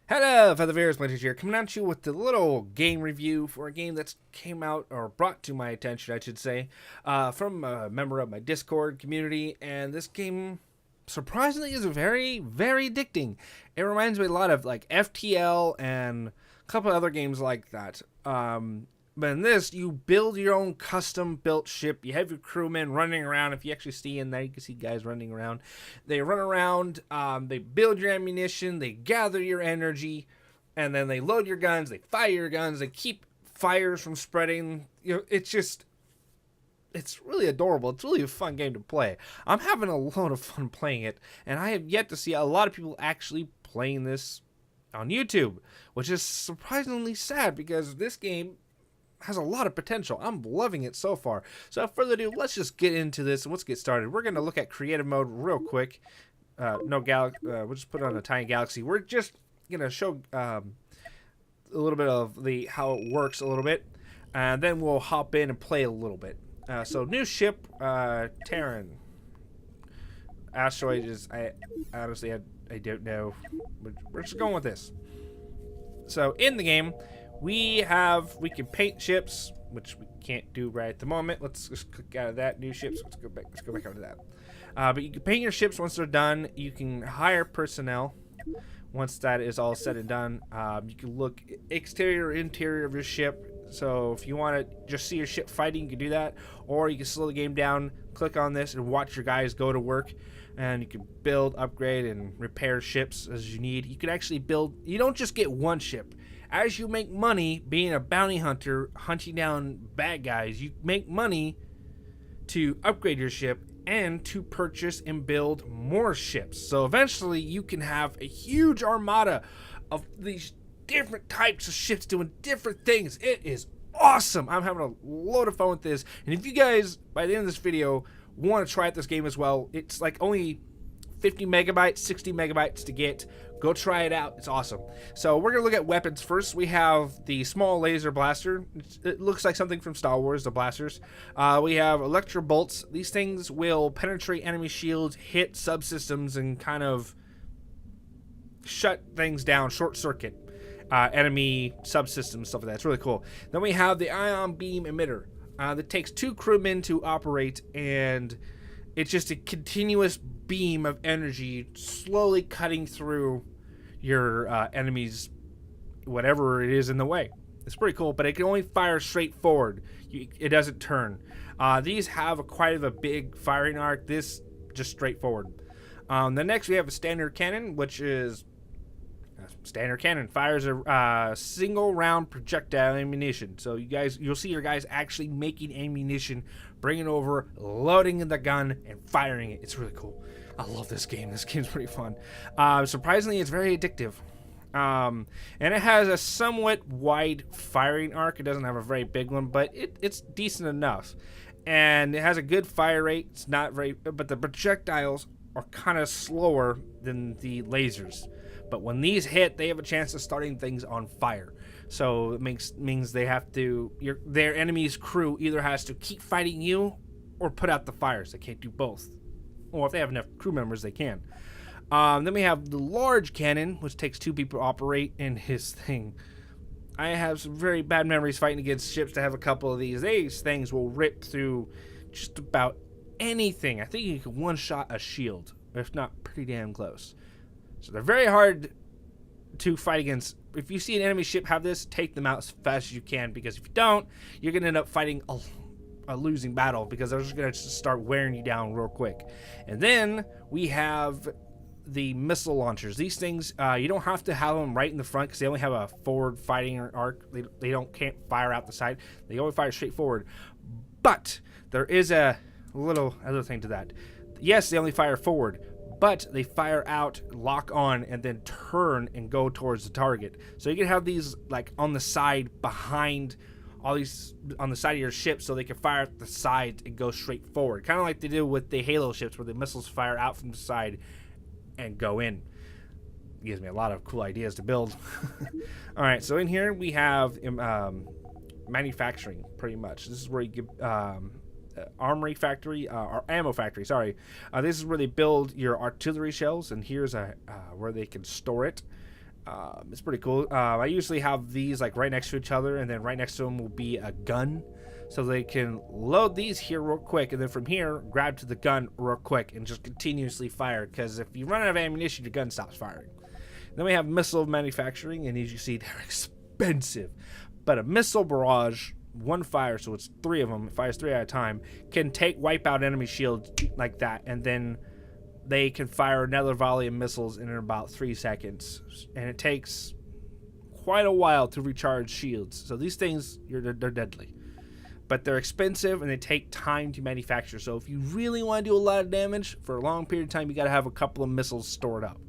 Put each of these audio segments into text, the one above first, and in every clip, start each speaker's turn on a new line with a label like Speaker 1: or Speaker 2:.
Speaker 1: Hello, fellow viewers, Blaan here, coming at you with the little game review for a game that's came out, or brought to my attention, I should say, from a member of my Discord community, and this game, surprisingly, is very, very addicting. It reminds me a lot of, like, FTL and a couple other games like that. But in this, you build your own custom-built ship. You have your crewmen running around. If you actually see in there, you can see guys running around. They run around. They build your ammunition. They gather your energy. And then they load your guns. They fire your guns. They keep fires from spreading. You know, it's really adorable. It's really a fun game to play. I'm having a lot of fun playing it. And I have yet to see a lot of people actually playing this on YouTube, which is surprisingly sad because this game has a lot of potential. I'm loving it so far. So without further ado, let's just get into this and let's get started. We're going to look at creative mode real quick. We'll just put on a tiny galaxy. We're just going to show a little bit of how it works a little bit, and then we'll hop in and play a little bit. So new ship, Terran. Asteroid is, I honestly don't know. We're just going with this. So in the game, we can paint ships, which we can't do right at the moment. Let's just click out of that. New ships. Let's go back out of that. But you can paint your ships once they're done. You can hire personnel once that is all said and done. You can look exterior or interior of your ship. So if you want to just see your ship fighting, you can do that. Or you can slow the game down, click on this, and watch your guys go to work. And you can build, upgrade, and repair ships as you need. You can actually build. You don't just get one ship. As you make money being a bounty hunter, hunting down bad guys, you make money to upgrade your ship and to purchase and build more ships. So eventually you can have a huge armada of these different types of ships doing different things. It is awesome. I'm having a load of fun with this. And if you guys, by the end of this video, want to try out this game as well, it's like only 50 megabytes, 60 megabytes to get. Go try it out. It's awesome. So we're going to look at weapons first. We have the small laser blaster. It looks like something from Star Wars, the blasters. We have electro bolts. These things will penetrate enemy shields, hit subsystems, and kind of shut things down, short circuit enemy subsystems, stuff like that. It's really cool. Then we have the ion beam emitter that takes 2 crewmen to operate, and it's just a continuous beam of energy slowly cutting through your enemies, whatever it is in the way. It's pretty cool, but it can only fire straight forward. It doesn't turn. These have quite a big firing arc. This just straightforward. The next we have a standard cannon, which is standard cannon. Fires a single round projectile ammunition. So you'll see your guys actually making ammunition, bringing it over, loading in the gun, and firing it. It's really cool. I love this game. This game's pretty fun. Surprisingly, it's very addictive. And it has a somewhat wide firing arc. It doesn't have a very big one, but it's decent enough. And it has a good fire rate. It's not very, but the projectiles are kind of slower than the lasers. But when these hit, they have a chance of starting things on fire. So it means they have to, their enemy's crew either has to keep fighting you or put out the fires. They can't do both. Or if they have enough crew members, they can. Then we have the large cannon, which takes 2 people to operate in his thing. I have some very bad memories fighting against ships that have a couple of these. These things will rip through just about anything. I think you can one-shot a shield, if not pretty damn close. So they're very hard to fight against. If you see an enemy ship have this, take them out as fast as you can, because if you don't, you're going to end up fighting a losing battle, because they're just going to start wearing you down real quick. And then we have the missile launchers. These things, you don't have to have them right in the front because they only have a forward fighting arc. They can't fire out the side. They only fire straight forward. But there is a little other thing to that. Yes, they only fire forward, but they fire out, lock on, and then turn and go towards the target. So you can have these like on the side behind all these on the side of your ship, so they can fire at the side and go straight forward. Kind of like they do with the Halo ships, where the missiles fire out from the side and go in. It gives me a lot of cool ideas to build. All right, so in here we have manufacturing, pretty much. This is where you give armory factory, or ammo factory, sorry. This is where they build your artillery shells, and here's where they can store it. It's pretty cool. I usually have these like right next to each other, and then right next to them will be a gun, so they can load these here real quick, and then from here grab to the gun real quick and just continuously fire. Because if you run out of ammunition, your gun stops firing. Then we have missile manufacturing, and as you see, they're expensive. But a missile barrage, one fire, so it's 3 of them, it fires 3 at a time, can wipe out enemy shields like that, and then they can fire another volley of missiles in about 3 seconds. And it takes quite a while to recharge shields. So these things, they're deadly. But they're expensive and they take time to manufacture. So if you really want to do a lot of damage for a long period of time, you got to have a couple of missiles stored up.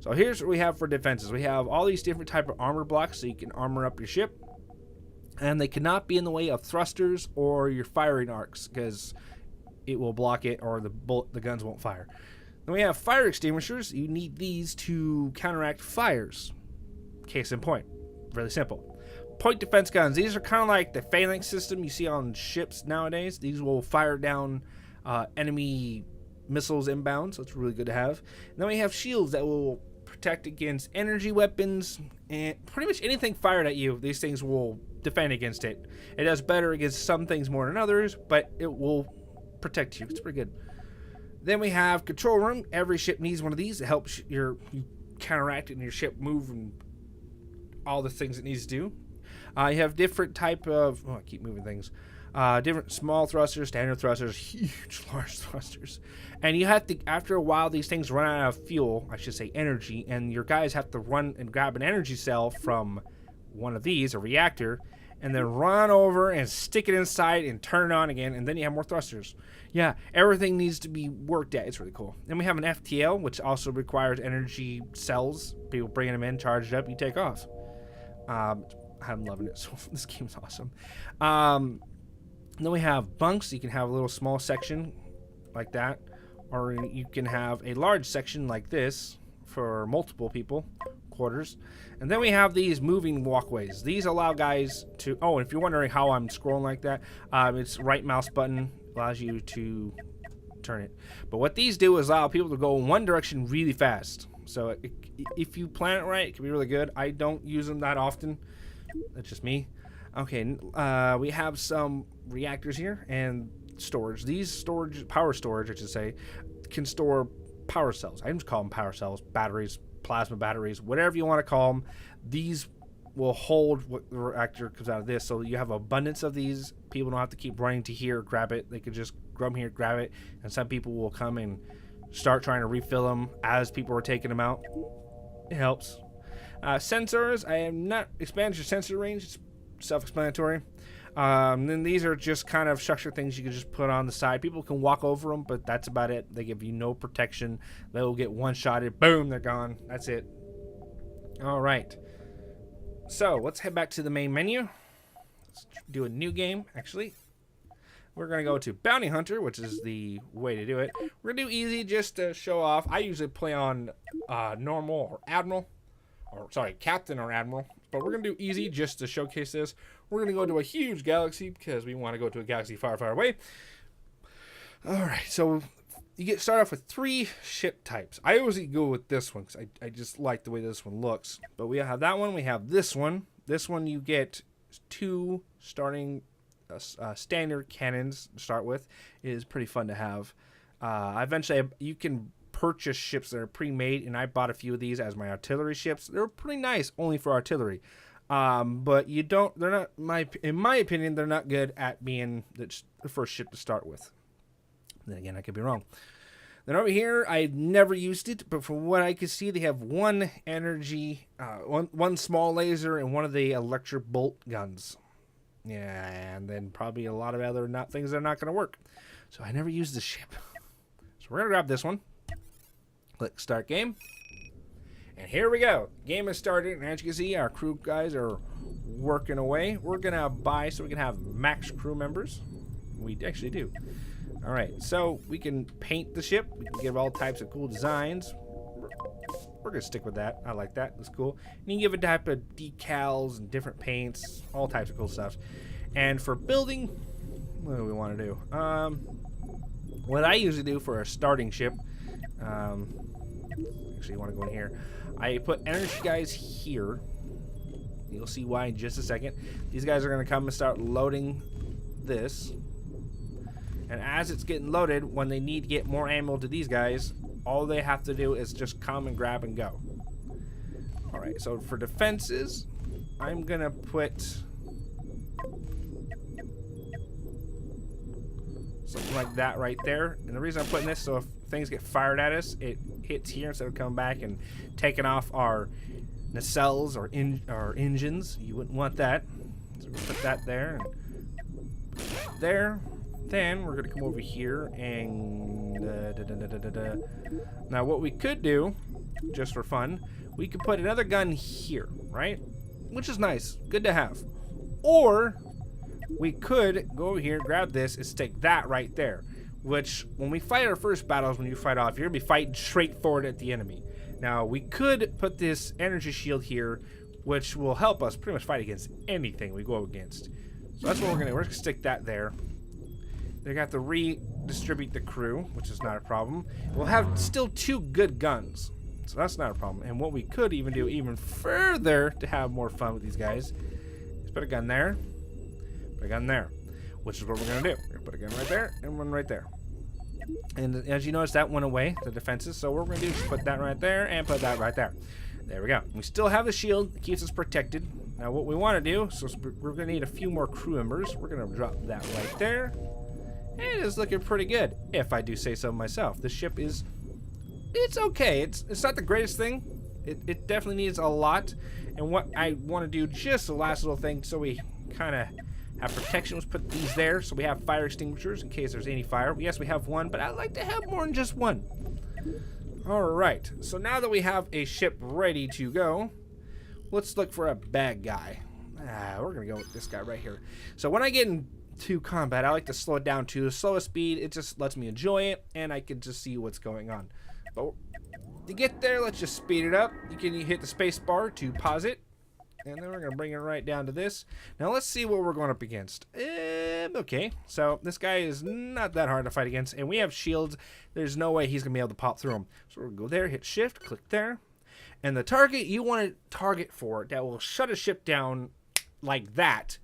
Speaker 1: So here's what we have for defenses. We have all these different type of armor blocks so you can armor up your ship. And they cannot be in the way of thrusters or your firing arcs, because it will block it or the guns won't fire. Then we have fire extinguishers. You need these to counteract fires. Case in point. Really simple. Point defense guns. These are kind of like the phalanx system you see on ships nowadays. These will fire down enemy missiles inbound, so it's really good to have. And then we have shields that will protect against energy weapons and pretty much anything fired at you. These things will defend against it. It does better against some things more than others, but it will protect you. It's pretty good. Then we have control room. Every ship needs one of these. It helps you counteract it and your ship move and all the things it needs to do. You have different type of... Oh, I keep moving things. Different small thrusters, standard thrusters, huge, large thrusters. And you have to, after a while, these things run out of fuel, I should say energy, and your guys have to run and grab an energy cell from one of these, a reactor, and then run over and stick it inside and turn it on again, and then you have more thrusters. Yeah, everything needs to be worked at. It's really cool. Then we have an FTL, which also requires energy cells. People bringing them in, charge it up, you take off. I'm loving it. So this game's awesome. Then we have bunks. You can have a little small section like that, or you can have a large section like this for multiple people, quarters. And then we have these moving walkways. These allow guys to... Oh, and if you're wondering how I'm scrolling like that, it's right mouse button allows you to turn it. But what these do is allow people to go in one direction really fast. So if you plan it right, it can be really good. I don't use them that often. That's just me. Okay, we have some reactors here and storage. These power storage, I should say, can store power cells. I just call them power cells, batteries, plasma batteries, whatever you want to call them. These will hold what the reactor comes out of this, so you have abundance of these. People don't have to keep running to here, grab it. They could just come here, grab it, and some people will come and start trying to refill them as people are taking them out. It helps. Sensors, I have not expanded your sensor range. It's self-explanatory. Then these are just kind of structured things you can just put on the side. People can walk over them, but that's about it. They give you no protection. They will get one-shotted. Boom, they're gone. That's it. All right. So let's head back to the main menu. Let's do a new game, actually. We're going to go to Bounty Hunter, which is the way to do it. We're going to do easy just to show off. I usually play on normal or admiral. Or, sorry, captain or admiral. But we're going to do easy just to showcase this. We're going to go to a huge galaxy because we want to go to a galaxy far, far away. All right, so you start off with 3 ship types. I always go with this one because I just like the way this one looks. But we have that one. We have this one. This one you get 2 starting standard cannons to start with. It is pretty fun to have. Eventually, you can purchase ships that are pre-made, and I bought a few of these as my artillery ships. They're pretty nice, only for artillery. But you don't. They're not. In my opinion, they're not good at being the first ship to start with. Then again, I could be wrong. Then over here, I've never used it, but from what I can see, they have one energy, one small laser, and one of the electric bolt guns. Yeah, and then probably a lot of other things that are not going to work. So I never used the ship. So we're going to grab this one. Click Start Game. And here we go. Game has started, and as you can see, our crew guys are working away. We're going to buy so we can have max crew members. We actually do. All right, so we can paint the ship. We can give all types of cool designs. We're going to stick with that. I like that. That's cool. And you can give a type of decals and different paints, all types of cool stuff. And for building, what do we want to do? What I usually do for a starting ship, actually, you want to go in here. I put energy guys here. You'll see why in just a second. These guys are going to come and start loading this. And as it's getting loaded, when they need to get more ammo to these guys, all they have to do is just come and grab and go. Alright, so for defenses, I'm going to put something like that right there. And the reason I'm putting this, so if things get fired at us, it hits here instead of coming back and taking off our nacelles or engines. You wouldn't want that. So we'll put that there and there. Then we're going to come over here and now what we could do, just for fun, we could put another gun here, right? Which is nice, good to have. Or we could go over here, grab this, and stick that right there. Which, when we fight our first battles, when you fight off, you're going to be fighting straight forward at the enemy. Now, we could put this energy shield here, which will help us pretty much fight against anything we go against. So that's what we're going to stick that there. They got to redistribute the crew, which is not a problem. We'll have still 2 good guns, so that's not a problem. And what we could even do even further to have more fun with these guys is put a gun there, put a gun there, which is what we're going to do. We're going to put a gun right there and one right there. And as you notice, that went away, the defenses. So what we're going to do is put that right there and put that right there. There we go. We still have the shield. It keeps us protected. Now what we want to do, so we're going to need a few more crew members. We're going to drop that right there. And it's looking pretty good, if I do say so myself. The ship is, it's okay. It's not the greatest thing. It definitely needs a lot. And what I want to do, just the last little thing, so we kind of have protection, was put these there, so we have fire extinguishers in case there's any fire. Yes, we have one, but I'd like to have more than just one. Alright, so now that we have a ship ready to go, let's look for a bad guy. We're going to go with this guy right here. So when I get into combat, I like to slow it down to the slowest speed. It just lets me enjoy it, and I can just see what's going on. But to get there, let's just speed it up. You can hit the space bar to pause it. And then we're going to bring it right down to this. Now let's see what we're going up against. Okay, so this guy is not that hard to fight against. And we have shields. There's no way he's going to be able to pop through them. So we're going to go there, hit shift, click there. And the target you want to target for that will shut a ship down like that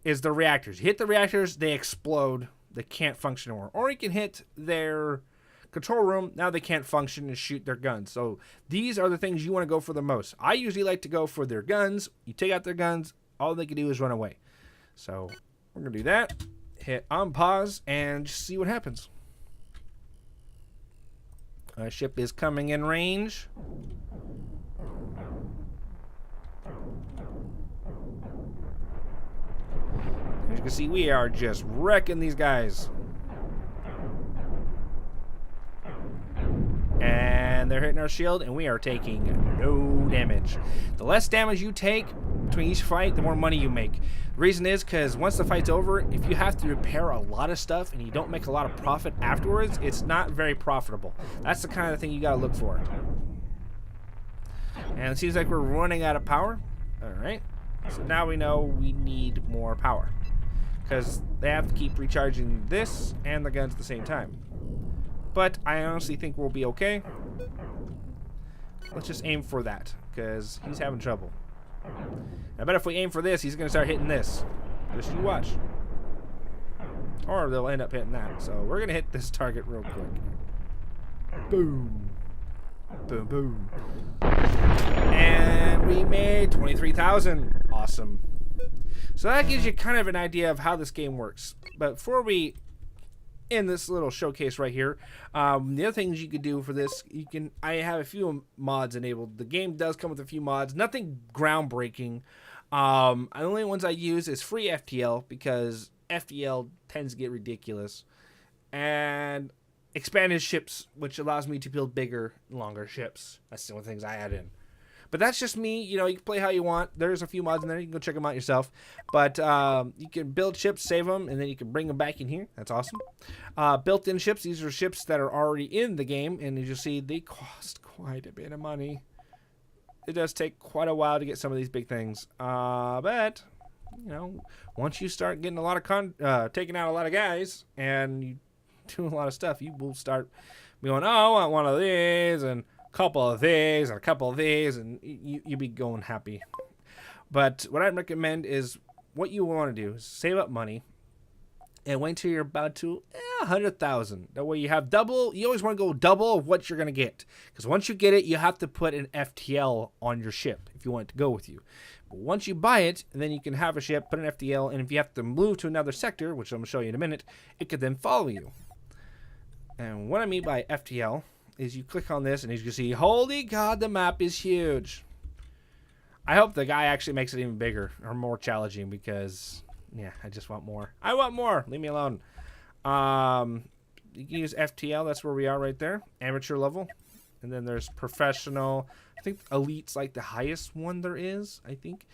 Speaker 1: is the reactors. You hit the reactors, they explode. They can't function anymore. Or you can hit their control room. Now they can't function and shoot their guns. So these are the things you want to go for the most. I usually like to go for their guns. You take out their guns, all they can do is run away. So we're going to do that. Hit on pause and just see what happens. Our ship is coming in range. As you can see, we are just wrecking these guys. And they're hitting our shield, and we are taking no damage. The less damage you take between each fight, the more money you make. The reason is because once the fight's over, if you have to repair a lot of stuff and you don't make a lot of profit afterwards, it's not very profitable. That's the kind of thing you got to look for. And it seems like we're running out of power. Alright. So now we know we need more power. Because they have to keep recharging this and the guns at the same time. But I honestly think we'll be okay. Let's just aim for that, because he's having trouble. I bet if we aim for this, he's going to start hitting this. Just you watch. Or they'll end up hitting that. So we're going to hit this target real quick. Boom. Boom, boom. And we made 23,000. Awesome. So that gives you kind of an idea of how this game works. But before we in this little showcase right here, the other things you could do for this, I have a few mods enabled. The game does come with a few mods, nothing groundbreaking. The only ones I use is free FTL, because FTL tends to get ridiculous, and expanded ships, which allows me to build bigger, longer ships. That's the only things I add in. But that's just me. You know, you can play how you want. There's a few mods in there. You can go check them out yourself. But you can build ships, save them, and then you can bring them back in here. That's awesome. Built-in ships. These are ships that are already in the game. And as you see, they cost quite a bit of money. It does take quite a while to get some of these big things. But, you know, once you start getting a lot of taking out a lot of guys, and you do a lot of stuff, you will start going, oh, I want one of these, and couple of these and a couple of these, and you'd be going happy. But what I recommend is what you want to do is save up money and wait till you're about to 100,000. That way you have double. You always want to go double of what you're going to get. Because once you get it, you have to put an FTL on your ship if you want it to go with you. But once you buy it, then you can have a ship, put an FTL, and if you have to move to another sector, which I'm going to show you in a minute, it could then follow you. And what I mean by FTL is you click on this, and as you can see, holy God, the map is huge. I hope the guy actually makes it even bigger or more challenging because... yeah, I just want more. I want more. Leave me alone. You can use FTL. That's where we are right there. Amateur level. And then there's professional. I think elite's like the highest one there is, I think.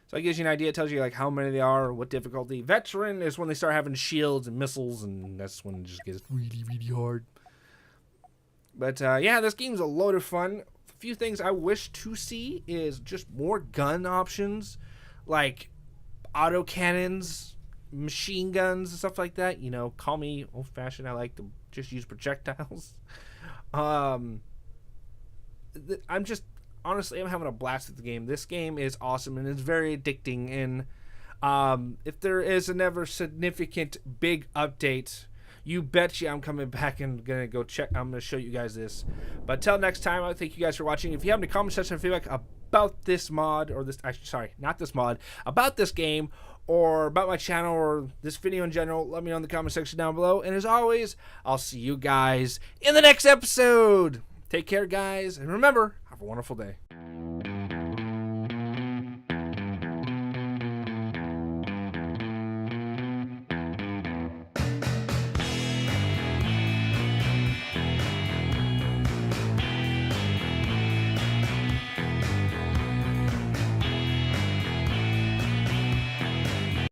Speaker 1: So it gives you an idea. It tells you like how many they are, what difficulty. Veteran is when they start having shields and missiles, and that's when it just gets really, really hard. But yeah, this game's a load of fun. A few things I wish to see is just more gun options. Like... auto cannons, machine guns, and stuff like that. You know, call me old-fashioned. I like to just use projectiles. I'm just honestly, I'm having a blast with the game. This game is awesome and it's very addicting. And if there is an ever significant big update, you betcha I'm coming back and gonna go check. I'm gonna show you guys this. But till next time, I thank you guys for watching. If you have any comment section feedback about this mod, or this, sorry, not this mod, about this game, or about my channel, or this video in general, let me know in the comment section down below. And as always, I'll see you guys in the next episode. Take care, guys, and remember, have a wonderful day.